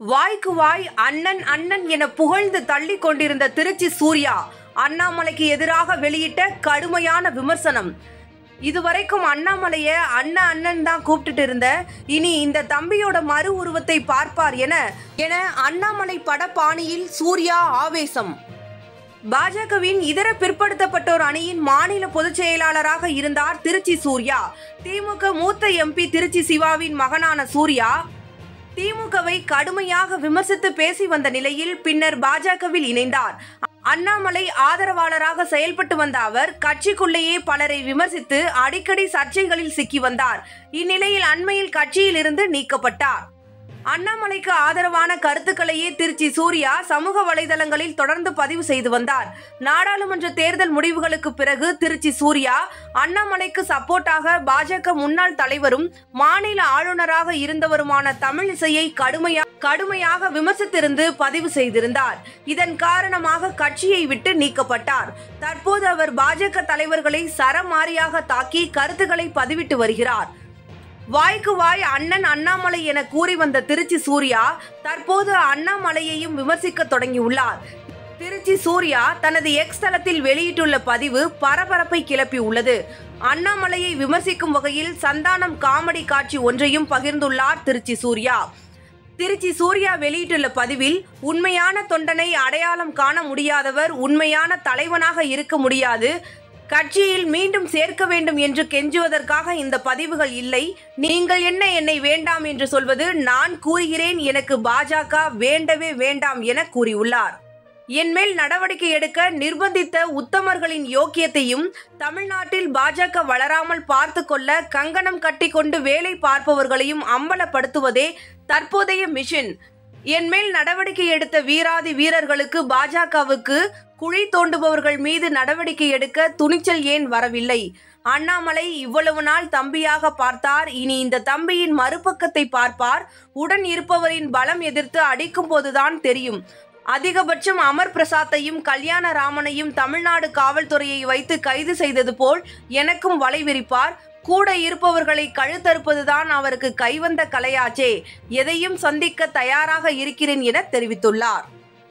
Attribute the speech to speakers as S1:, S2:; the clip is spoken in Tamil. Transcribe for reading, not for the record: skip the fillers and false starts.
S1: வாய்க்கு வாய் அண்ணன் அண்ணன் என புகழ்ந்து தள்ளி கொண்டிருந்த திருச்சி சூர்யா அண்ணாமலைக்கு எதிராக வெளியிட்ட கடுமையான விமர்சனம். இதுவரைக்கும் அண்ணாமலைய அண்ணன் அண்ணன் தான் கூப்பிட்டு இருந்த, இனி இந்த தம்பியோட மறு உருவத்தை பார்ப்பார் என அண்ணாமலை படப்பாணியில் சூர்யா ஆவேசம். பாஜகவின் இதர பிற்படுத்தப்பட்டோர் அணியின் மாநில பொதுச் செயலாளராக இருந்தார் திருச்சி சூர்யா. திமுக மூத்த எம்பி திருச்சி சிவாவின் மகனான சூர்யா திமுகவை கடுமையாக விமர்சித்து பேசி வந்த நிலையில் பின்னர் பாஜகவில் இணைந்தார். அண்ணாமலை ஆதரவாளராக செயல்பட்டு வந்த அவர் கட்சிக்குள்ளேயே பலரை விமர்சித்து அடிக்கடி சர்ச்சைகளில் சிக்கி வந்தார். இந்நிலையில் அண்மையில் கட்சியில் இருந்து நீக்கப்பட்டார். அண்ணாமலைக்கு ஆதரவான கருத்துக்களையே திருச்சி சூர்யா சமூக வலைதளங்களில் தொடர்ந்து பதிவு செய்து வந்தார். நாடாளுமன்ற தேர்தல் முடிவுகளுக்கு பிறகு திருச்சி சூர்யா அண்ணாமலைக்கு சப்போர்ட்டாக பாஜக முன்னாள் தலைவரும் மாநில ஆளுநராக இருந்தவருமான தமிழிசையை கடுமையாக விமர்சித்திருந்து பதிவு செய்திருந்தார். இதன் காரணமாக கட்சியை விட்டு நீக்கப்பட்டார். தற்போது அவர் பாஜக தலைவர்களை சரமாரியாக தாக்கி கருத்துக்களை பதிவிட்டு வருகிறார். வாய்க்கு வாய் அண்ணன் அண்ணாமலை என கூறி வந்த திருச்சி சூர்யா தற்போது அண்ணாமலையையும் விமர்சிக்க தொடங்கியுள்ளார். திருச்சி சூர்யா தனது எக்ஸ் தளத்தில் வெளியிட்டுள்ள பதிவு பரபரப்பை கிளப்பி உள்ளது. அண்ணாமலையை விமர்சிக்கும் வகையில் சந்தானம் காமெடி காட்சி ஒன்றையும் பகிர்ந்துள்ளார் திருச்சி சூர்யா. திருச்சி சூர்யா வெளியிட்டுள்ள பதிவில், உண்மையான தொண்டனை அடையாளம் காண முடியாதவர் உண்மையான தலைவனாக இருக்க முடியாது. கட்சியில் மீண்டும் சேர்க்க வேண்டும் என்று கெஞ்சுவதற்காக இந்த பதிவுகள் இல்லை. நீங்கள் என்ன என்னை வேண்டாம் என்று சொல்வது? நான் கூறுகிறேன், எனக்கு பாஜக வேண்டவே வேண்டாம் என கூறியுள்ளார். என் மேல் நடவடிக்கை எடுக்க நிர்பந்தித்த உத்தமர்களின் யோக்கியத்தையும் தமிழ்நாட்டில் பாஜக வளராமல் பார்த்து கொள்ள கங்கணம் கட்டி கொண்டு வேலை பார்ப்பவர்களையும் அம்பலப்படுத்துவதே தற்போதைய மிஷன். என் மேல் நடவடிக்கை எடுத்த வீராதி வீரர்களுக்கு பாஜகவுக்கு குழி தோண்டுபவர்கள் மீது நடவடிக்கை எடுக்க துணிச்சல் ஏன் வரவில்லை? அண்ணாமலை இவ்வளவு நாள் தம்பியாக பார்த்தார், இனி இந்த தம்பியின் மறுபக்கத்தை பார்ப்பார். உடன் இருப்பவரின் பலம் எதிர்த்து அடிக்கும் போதுதான் தெரியும். அதிகபட்சம் அமர் பிரசாத்தையும் கல்யாணராமனையும் தமிழ்நாடு காவல்துறையை வைத்து கைது செய்தது போல் எனக்கும் வலை விரிப்பார். கூட இருப்பவர்களை கழுத்தறுப்பதுதான் அவருக்கு கைவந்த கலையாச்சே. எதையும் சந்திக்க தயாராக இருக்கிறேன் என தெரிவித்துள்ளார்.